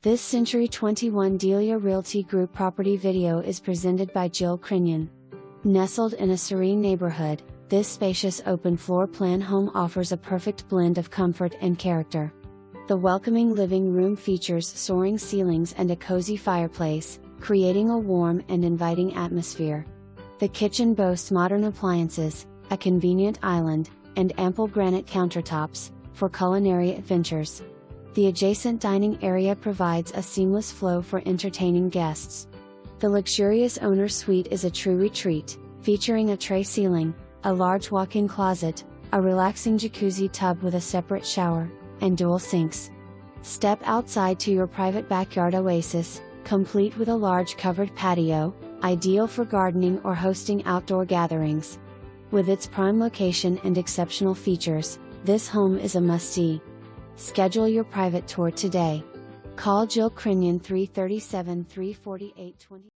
This Century 21 Delia Realty Group property video is presented by Jill Crinion. Nestled in a serene neighborhood, this spacious open floor plan home offers a perfect blend of comfort and character. The welcoming living room features soaring ceilings and a cozy fireplace, creating a warm and inviting atmosphere. The kitchen boasts modern appliances, a convenient island, and ample granite countertops for culinary adventures. The adjacent dining area provides a seamless flow for entertaining guests. The luxurious owner's suite is a true retreat, featuring a tray ceiling, a large walk-in closet, a relaxing jacuzzi tub with a separate shower, and dual sinks. Step outside to your private backyard oasis, complete with a large covered patio, ideal for gardening or hosting outdoor gatherings. With its prime location and exceptional features, this home is a must-see. Schedule your private tour today. Call Jill Crinion 337-348-20.